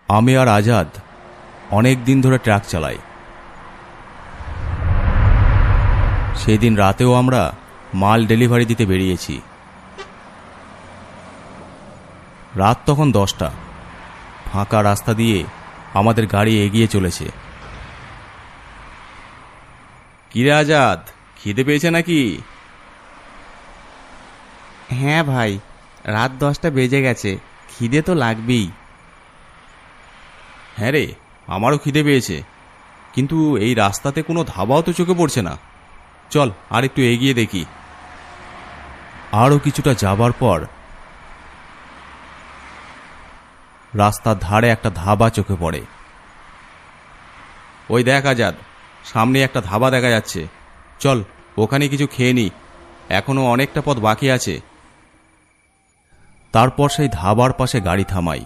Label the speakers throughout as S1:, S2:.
S1: আমি আর আজাদ অনেক দিন ধরে ট্রাক চালাই। সেদিন রাতেও আমরা মাল ডেলিভারি দিতে বেরিয়েছি। রাত তখন 10টা। ফাঁকা রাস্তা দিয়ে আমাদের গাড়ি এগিয়ে চলেছে। কিরে আজাদ, খিদে পেয়েছে নাকি?
S2: হ্যাঁ ভাই, রাত 10টা বেজে গেছে, খিদে তো লাগবেই।
S1: হ্যাঁ রে, আমারও খিদে পেয়েছে, কিন্তু এই রাস্তাতে কোনো ধাবাও তো চোখে পড়ছে না। চল আর একটু এগিয়ে দেখি। আরও কিছুটা যাবার পর রাস্তার ধারে একটা ধাবা চোখে পড়ে। ওই দেখ আজাদ, সামনে একটা ধাবা দেখা যাচ্ছে। চল ওখানে কিছু খেয়ে নি, এখনো অনেকটা পথ বাকি আছে। তারপর সেই ধাবার পাশে গাড়ি থামাই।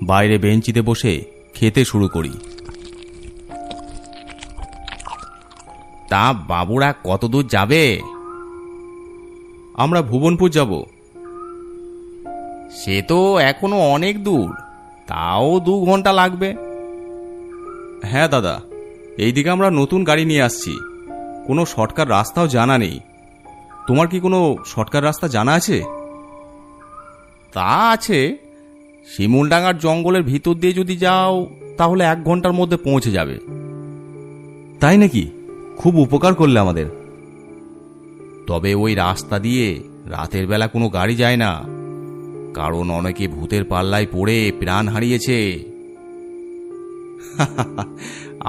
S1: বাইরে বেঞ্চিতে বসে খেতে শুরু করি।
S2: তা বাবুরা কত দূর যাবে?
S1: আমরা ভুবনপুর যাব।
S2: সে তো এখনো অনেক দূর, তাও 2 ঘন্টা লাগবে।
S1: হ্যাঁ দাদা, এইদিকে আমরা নতুন গাড়ি নিয়ে আসছি, কোনো শর্টকাট রাস্তাও জানা নেই। তোমার কি কোনো শর্টকাট রাস্তা জানা আছে?
S2: তা আছে, শিমুলডাঙ্গার জঙ্গলের ভিতর দিয়ে যদি যাও তাহলে 1 ঘন্টার মধ্যে পৌঁছে যাবে।
S1: তাই নাকি? খুব উপকার করলে আমাদের।
S2: তবে ওই রাস্তা দিয়ে রাতের বেলা কোনো গাড়ি যায় না, কারণ অনেকে ভূতের পাল্লায় পড়ে প্রাণ হারিয়েছে।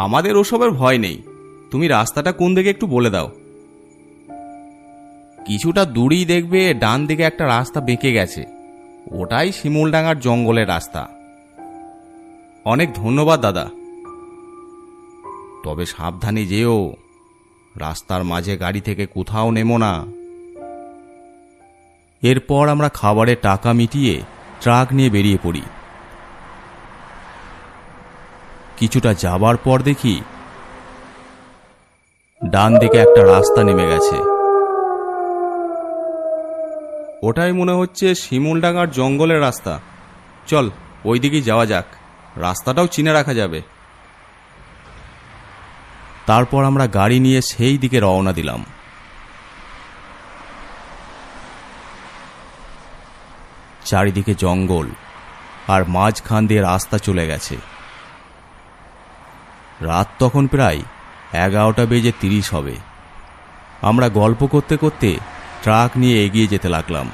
S1: আমাদের ওসবের ভয় নেই, তুমি রাস্তাটা কোন দিকে একটু বলে দাও।
S2: কিছুটা দূরেই দেখবে ডান দিকে একটা রাস্তা বেঁকে গেছে, ওটাই শিমুলডাঙ্গার জঙ্গলের রাস্তা।
S1: অনেক ধন্যবাদ দাদা।
S2: তবে সাবধানে যেও, রাস্তার মাঝে গাড়ি থেকে কোথাও নেমো না।
S1: এরপর আমরা খাবারের টাকা মিটিয়ে ট্রাক নিয়ে বেরিয়ে পড়ি। কিছুটা যাবার পর দেখি ডান দিকে একটা রাস্তা নেমে গেছে। ওটাই মনে হচ্ছে শিমুলডাঙ্গার জঙ্গলের রাস্তা। চল ওই দিকেই যাওয়া যাক, রাস্তাটাও চিনে রাখা যাবে। তারপর আমরা গাড়ি নিয়ে সেই দিকে রওনা দিলাম। চারিদিকে জঙ্গল, আর মাঝখান দিয়ে রাস্তা চলে গেছে। রাত তখন প্রায় 11:30 হবে। আমরা গল্প করতে করতে ট্রাক নিয়ে এগিয়ে যেতে লাগলাম।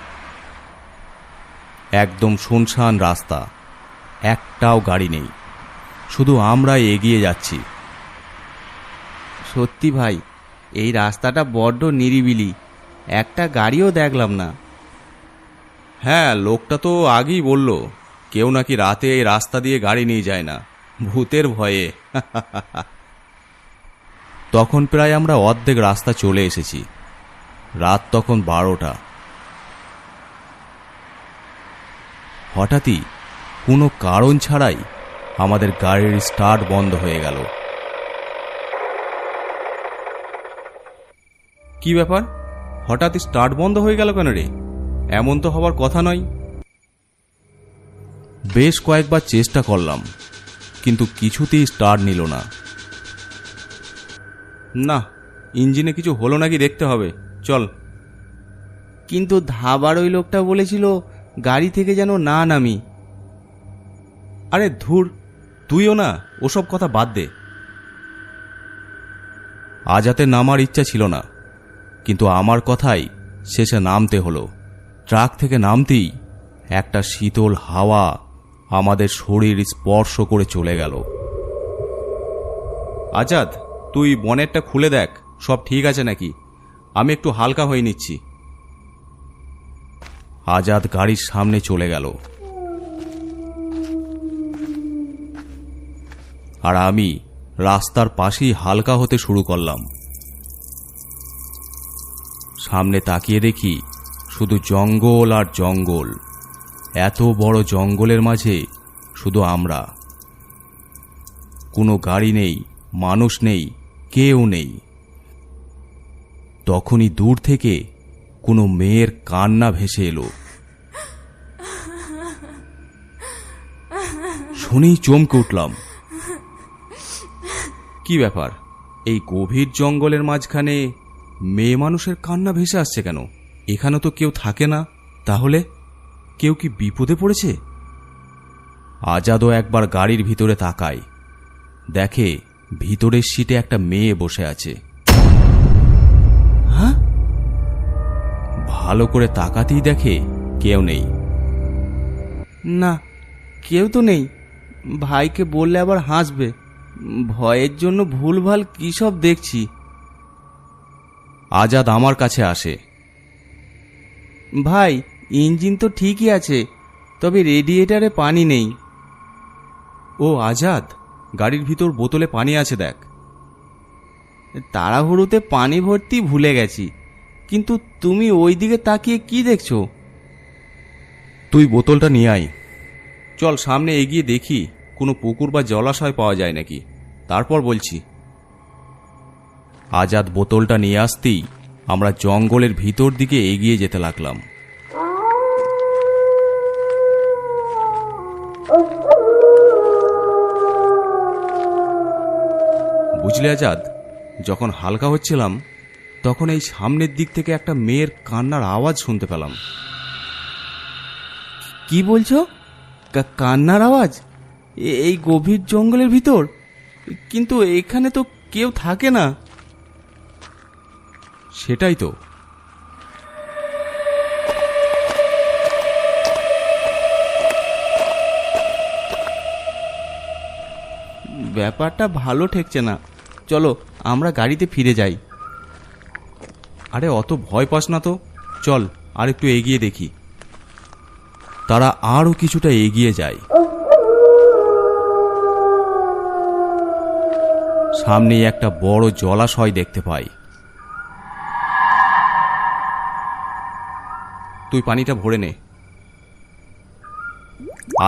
S1: একদম শুনশান রাস্তা, একটাও গাড়ি নেই, শুধু আমরা এগিয়ে যাচ্ছি।
S2: সত্যি ভাই, এই রাস্তাটা বড্ড নিরিবিলি, একটা গাড়িও দেখলাম না।
S1: হ্যাঁ, লোকটা তো আগেই বলল কেউ নাকি রাতে এই রাস্তা দিয়ে গাড়ি নিয়ে যায় না, ভূতের ভয়ে। তখন প্রায় আমরা অর্ধেক রাস্তা চলে এসেছি। রাত তখন 12টা। হঠাৎই কোনো কারণ ছাড়াই আমাদের গাড়ির স্টার্ট বন্ধ হয়ে গেল। কি ব্যাপার, হঠাৎ স্টার্ট বন্ধ হয়ে গেল কেন রে? এমন তো হবার কথা নয়। বেশ কয়েকবার চেষ্টা করলাম, কিন্তু কিছুতেই স্টার্ট নিল না। না, ইঞ্জিনে কিছু হলো নাকি দেখতে হবে, চল।
S2: কিন্তু ধাবার ওই লোকটা বলেছিল গাড়ি থেকে যেন না নামি।
S1: আরে ধুর, তুইও না ওসব কথা বাদ দে। আজাতে নামার ইচ্ছা ছিল না, কিন্তু আমার কথাই শেষে নামতে হলো। ট্রাক থেকে নামতেই একটা শীতল হাওয়া আমাদের শরীর স্পর্শ করে চলে গেল। আজাদ, তুই বনেটটা খুলে দেখ সব ঠিক আছে নাকি, আমি একটু হালকা হয়ে নিচ্ছি। আজাদ গাড়ির সামনে চলে গেল, আর আমি রাস্তার পাশেই হালকা হতে শুরু করলাম। সামনে তাকিয়ে দেখি শুধু জঙ্গল আর জঙ্গল। এত বড় জঙ্গলের মাঝে শুধু আমরা। কোনো গাড়ি নেই, মানুষ নেই, কেউ নেই। তখনই দূর থেকে কোনো মেয়ের কান্না ভেসে এলো। শুনেই চমকে উঠলাম। কি ব্যাপার, এই গভীর জঙ্গলের মাঝখানে মেয়ে মানুষের কান্না ভেসে আসছে কেন? এখানে তো কেউ থাকে না। তাহলে কেউ কি বিপদে পড়েছে? আজাদও একবার গাড়ির ভিতরে তাকায়, দেখে ভিতরের সিটে একটা মেয়ে বসে আছে। হ্যাঁ, ভালো করে তাকাতেই দেখে কেউ নেই।
S3: না, কেউ তো নেই। ভাইকে বললে আবার হাসবে। ভয়ের জন্য ভুলভাল কী সব দেখছি।
S1: আজাদ আমার কাছে আসে।
S3: ভাই, ইঞ্জিন তো ঠিকই আছে, তবে রেডিয়েটারে পানি নেই।
S1: ও আজাদ, গাড়ির ভিতর বোতলে পানি আছে, দেখ।
S3: তাড়াহুড়োতে পানি ভর্তি ভুলে গেছি, কিন্তু তুমি ওই দিকে তাকিয়ে কি দেখছো?
S1: তুই বোতলটা নিয়ে আয়। চল সামনে এগিয়ে দেখি কোনো পুকুর বা জলাশয় পাওয়া যায় নাকি, তারপর বলছি। আজাদ বোতলটা নিয়ে আসতেই আমরা জঙ্গলের ভিতর দিকে এগিয়ে যেতে লাগলাম। বুঝলি আজাদ, যখন হালকা হচ্ছিলাম তখন এই সামনের দিক থেকে একটা মেয়ের কান্নার আওয়াজ শুনতে পেলাম।
S3: কি বলছো? কান্নার আওয়াজ? এই গভীর জঙ্গলের ভিতর? কিন্তু এখানে তো কেউ থাকে না।
S1: সেটাই তো।
S3: ব্যাপারটা ভালো ঠেকছে না। চলো আমরা গাড়িতে ফিরে যাই।
S1: আরে অত ভয় পাস না তো, চল আর একটু এগিয়ে দেখি। তারা আরও কিছুটা এগিয়ে যায়। সামনেই একটা বড় জলাশয় দেখতে পাই। তুই পানিটা ভরে নে।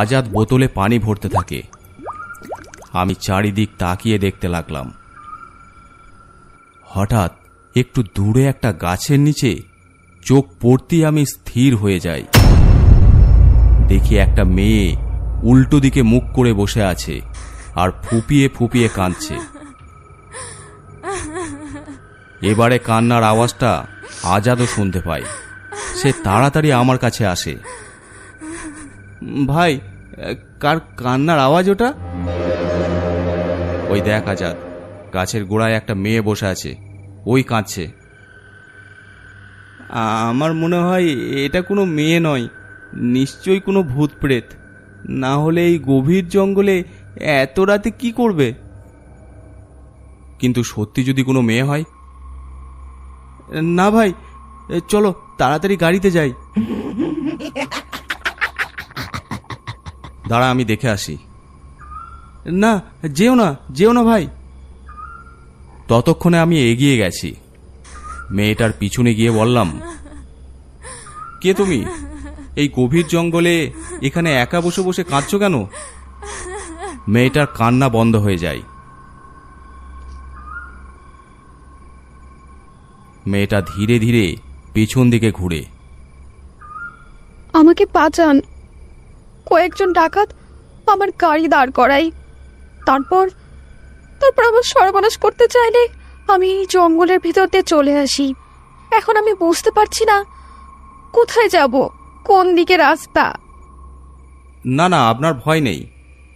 S1: আজাদ বোতলে পানি ভরতে থাকে। আমি চারিদিক তাকিয়ে দেখতে লাগলাম। হঠাৎ একটু দূরে একটা গাছের নিচে চোখ পড়তেই আমি স্থির হয়ে যাই। দেখি একটা মেয়ে উল্টো দিকে মুখ করে বসে আছে আর ফুপিয়ে ফুপিয়ে কাঁদছে। এবারে কান্নার আওয়াজটা আজাদও শুনতে পাই। সে তাড়াতাড়ি আমার কাছে আসে।
S3: ভাই, কার কান্নার আওয়াজ ওটা?
S1: ওই দেখ আজাদ, গাছের গোড়ায় একটা মেয়ে বসে আছে, ওই কাঁদছে।
S3: আমার মনে হয় এটা কোনো মেয়ে নয়, নিশ্চয়ই কোনো ভূত প্রেত। না হলে এই গভীর জঙ্গলে এত রাতে কি করবে?
S1: কিন্তু সত্যি যদি কোনো মেয়ে হয়?
S3: না ভাই, চলো তাড়াতাড়ি গাড়িতে যাই।
S1: দাঁড়া, আমি দেখে আসি।
S3: না, যেও না, যেও না ভাই।
S1: ততক্ষণে আমি এগিয়ে গেছি। মেয়েটার পিছনে গিয়ে বললাম, কে তুমি? এই গভীর জঙ্গলে এখানে একা বসে বসে কাঁদছো কেন? মেয়েটার কান্না বন্ধ হয়ে যায়। মেয়েটা ধীরে ধীরে পেছন দিকে ঘুরে।
S4: আমাকে বাঁচান, কয়েকজন ডাকাত আমার গাড়ি দাঁড় করাই। তারপর আমার সর্বনাশ করতে চাইলে আমি এই জঙ্গলের ভিতর দিয়ে চলে আসি। এখন আমি বুঝতে পারছি না কোথায় যাব, কোন দিকে রাস্তা।
S1: না না, আপনার ভয় নেই,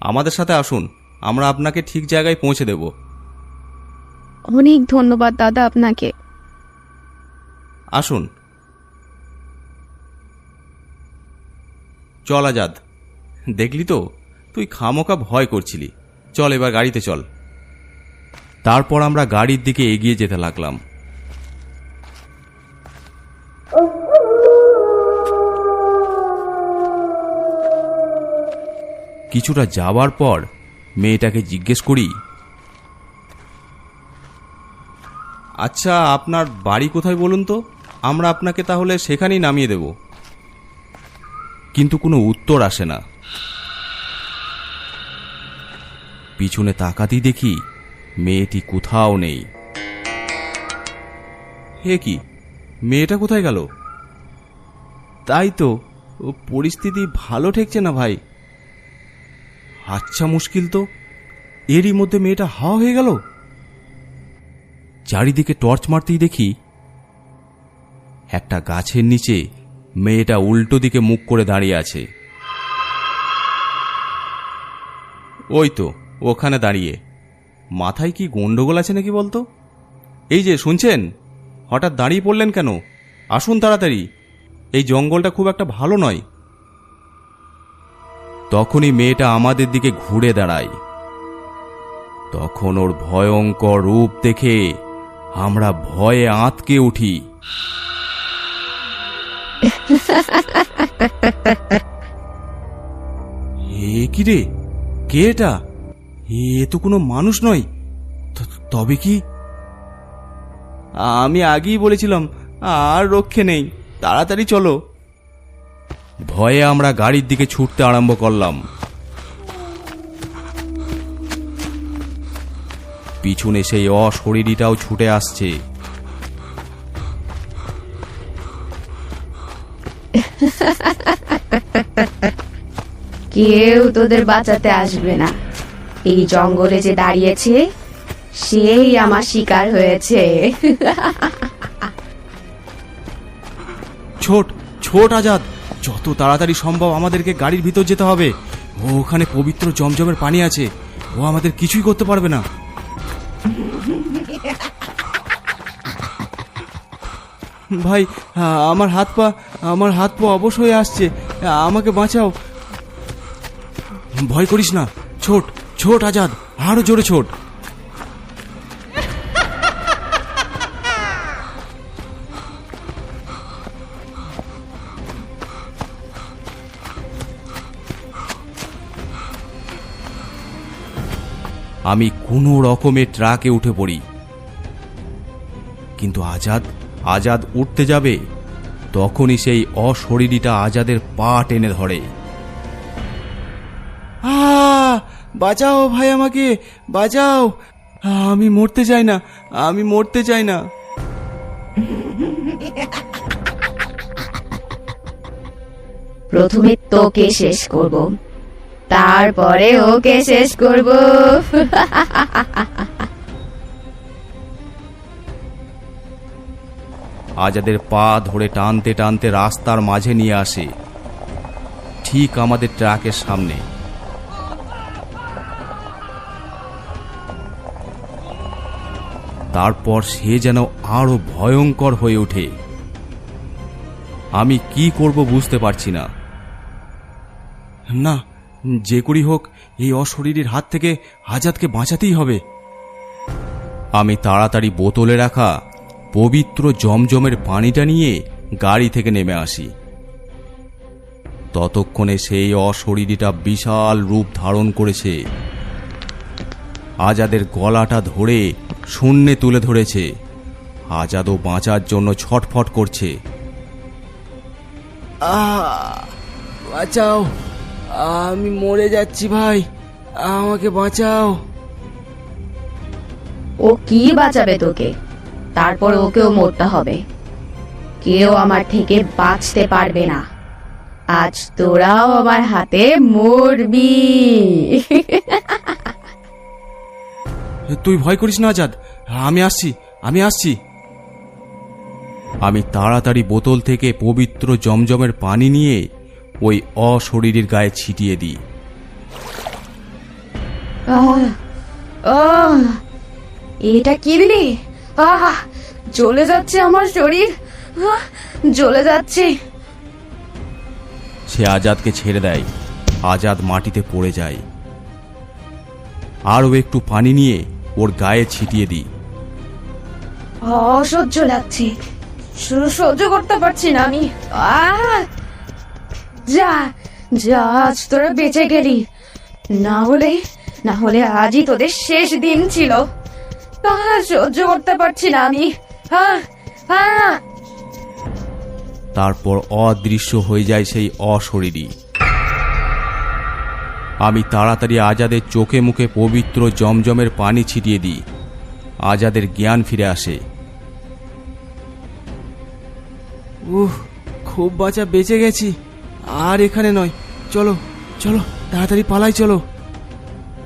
S1: আমাদের সাথে আসুন, আমরা আপনাকে ঠিক জায়গায় পৌঁছে দেব।
S4: অনেক ধন্যবাদ দাদা আপনাকে।
S1: আসুন। চল আজাদ, দেখলি তো তুই খামোকা ভয় করছিলি। চল এবার গাড়িতে চল। তারপর আমরা গাড়ির দিকে এগিয়ে যেতে লাগলাম। কিছুটা যাওয়ার পর মেয়েটাকে জিজ্ঞেস করি, আচ্ছা আপনার বাড়ি কোথায় বলুন তো, আমরা আপনাকে তাহলে সেখানেই নামিয়ে দেব। কিন্তু কোনো উত্তর আসে না। পিছনে তাকাতেই দেখি মেয়েটি কোথাও নেই। হে কি, মেয়েটা কোথায় গেল?
S3: তাই তো, পরিস্থিতি ভালো ঠেকছে না ভাই।
S1: আচ্ছা, মুশকিল তো। এরই মধ্যে মেয়েটা হাওয়া হয়ে গেল। চারিদিকে টর্চ মারতেই দেখি একটা গাছের নিচে মেয়েটা উল্টো দিকে মুখ করে দাঁড়িয়ে আছে। ওই তো ওখানে দাঁড়িয়ে। মাথায় কি গন্ডগোল আছে নাকি বলতো? এই যে শুনছেন, হঠাৎ দাঁড়িয়ে পড়লেন কেন? আসুন তাড়াতাড়ি, এই জঙ্গলটা খুব একটা ভালো নয়। তখনই মেয়েটা আমাদের দিকে ঘুরে দাঁড়ায়। তখন ওর ভয়ঙ্কর রূপ দেখে আমরা ভয়ে আঁতকে উঠি। এ কি রে, কে এটা? এ তো কোনো মানুষ নয়। তবে কি?
S3: আমি আগেই বলেছিলাম আর রক্ষে নেই, তাড়াতাড়ি চলো।
S1: ভয়ে আমরা গাড়ির দিকে ছুটতে আরম্ভ করলাম। পিছনে সেই অশরীরীটাও ছুটে আসছে।
S5: কেউ তোদের বাঁচাতে আসবে না। এই জঙ্গলে যে দাঁড়িয়েছে সেই আমার শিকার হয়েছে।
S1: ছোট ছোট আজাদ, যত তাড়াতাড়ি সম্ভব আমাদেরকে গাড়ির ভিতর যেতে হবে। ওখানে পবিত্র জমজমের পানি আছে, ও আমাদের কিছুই করতে পারবে না।
S3: ভাই, আমার হাত পা অবশ হয়ে আসছে, আমাকে বাঁচাও।
S1: ভয় করিস না, ছোট ছোট আজাদ, আরো জোরে ছোট। আমি কোনো রকমে ট্রাকে উঠে পড়ি, কিন্তু আজাদ উঠতে যাবে তখনই সেই অশরীরীটা আজাদের পা টেনে ধরে।
S3: বাঁচাও ভাই, আমাকে বাঁচাও। আমি মরতে চাই না।
S5: প্রথমে তোকে শেষ করব, তারপরে ওকে শেষ করব।
S1: আজাদের পা ধরে টানতে টানতে রাস্তার মাঝে নিয়ে আসে, ঠিক আমাদের ট্রাকের সামনে। তারপর সে যেন আরো ভয়ঙ্কর হয়ে ওঠে। আমি কি করব বুঝতে পারছি না। না, যে করি হোক এই অশরীরীর হাত থেকে আজাদকে বাঁচাতেই হবে। আমি তাড়াতাড়ি বোতলে রাখা পবিত্র জমজমের পানিটা নিয়ে গাড়ি থেকে নেমে আসি। ততক্ষণে সেই অশরীরীটা বিশাল রূপ ধারণ করেছে। আজাদের গলাটা ধরে শূন্যে তুলে ধরেছে। আজাদও বাঁচার জন্য ছটফট করছে।
S3: বাঁচাও, আমি মরে যাচ্ছি ভাই, আমাকে বাঁচাও।
S5: ও কি বাঁচাবে তোকে? তারপর ওকেও মরতে হবে। কেউ আমার থেকে বাঁচতে পারবে না। আজ তোরাও আমার হাতে মরবি।
S1: তুই ভয় করিস না আজাদ, আমি আসছি। আমি তাড়াতাড়ি বোতল থেকে পবিত্র জমজমের পানি নিয়ে ওই অশরীরীর গায়ে ছিটিয়ে দিই।
S5: এটা কি দিলি? জ্বলে যাচ্ছে আমার শরীর, জ্বলে যাচ্ছে।
S1: সে আজাদকে ছেড়ে দেয়। আজাদ মাটিতে পড়ে যায়। আরও একটু পানি নিয়ে ওর গায়ে ছিটিয়ে দিই।
S5: অসহ্য লাগছে, সহ্য করতে পারছি না আমি। যা যা, আজ তোরা বেঁচে গেলি, না হলে আজই তোদের শেষ দিন ছিল। সহ্য করতে পারছি না আমি।
S1: তারপর অদৃশ্য হয়ে যায় সেই অশরীরী। আমি তাড়াতাড়ি আজাদের চোখে মুখে পবিত্র জমজমের পানি ছিটিয়ে দিই। আজাদের জ্ঞান ফিরে আসে।
S3: খুব বাঁচা বেঁচে গেছি, আর এখানে নয়। চলো তাড়াতাড়ি পালাই, চলো।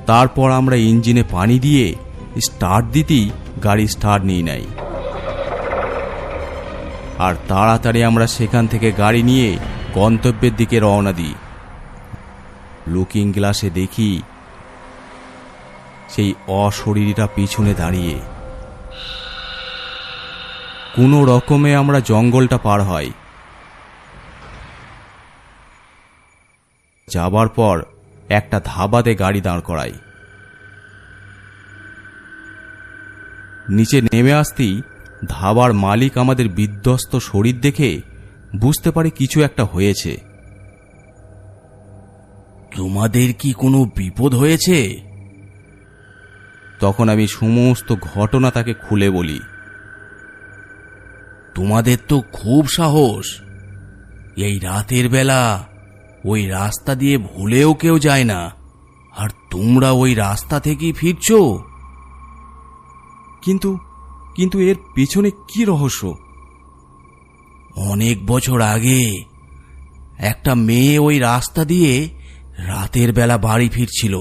S1: তারপর আমরা ইঞ্জিনে পানি দিয়ে স্টার্ট দিতেই গাড়ি স্টার্ট নিয়ে নেয়। আর তাড়াতাড়ি আমরা সেখান থেকে গাড়ি নিয়ে গন্তব্যের দিকে রওনা দিই। লুকিং গ্লাসে দেখি সেই অশরীরীটা পিছনে দাঁড়িয়ে। কোনো রকমে আমরা জঙ্গলটা পার হয়। যাবার পর একটা ধাবাতে গাড়ি দাঁড় করাই। নিচে নেমে আসতেই ধাবার মালিক আমাদের বিধ্বস্ত শরীর দেখে বুঝতে পারে কিছু একটা হয়েছে।
S2: তোমাদের কি কোনো বিপদ হয়েছে?
S1: তখন আমি সমস্ত ঘটনা তাকে খুলে বলি।
S2: তোমাদের তো খুব সাহস। এই রাতের বেলা ওই রাস্তা দিয়ে ভুলেও কেউ যায় না, আর তোমরা ওই রাস্তা থেকেই ফিরছো।
S1: কিন্তু এর পিছনে কি রহস্য?
S2: অনেক বছর আগে একটা মেয়ে ওই রাস্তা দিয়ে রাতের বেলা বাড়ি ফিরছিল,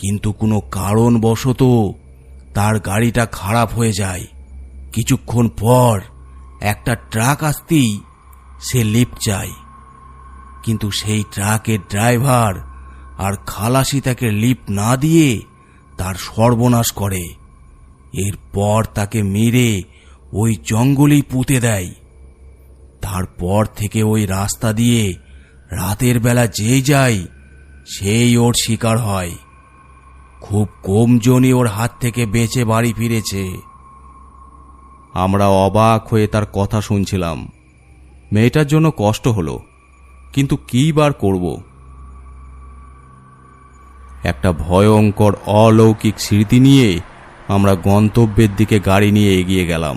S2: কিন্তু কোনো কারণবশত তার গাড়িটা খারাপ হয়ে যায়। কিছুক্ষণ পর একটা ট্রাক আসতেই সে লিফট চায়, কিন্তু সেই ট্রাকের ড্রাইভার আর খালাসি তাকে লিফট না দিয়ে তার সর্বনাশ করে। এরপর তাকে মেরে ওই জঙ্গলেই পুঁতে দেয়। তারপর থেকে ওই রাস্তা দিয়ে রাতের বেলা যে যায় সেই ওর শিকার হয়। খুব কম জনই ওর হাত থেকে বেঁচে বাড়ি ফিরেছে।
S1: আমরা অবাক হয়ে তার কথা শুনছিলাম। মেয়েটার জন্য কষ্ট হলো, কিন্তু কি বার করব? একটা ভয়ঙ্কর অলৌকিক স্মৃতি নিয়ে আমরা গন্তব্যের দিকে গাড়ি নিয়ে এগিয়ে গেলাম।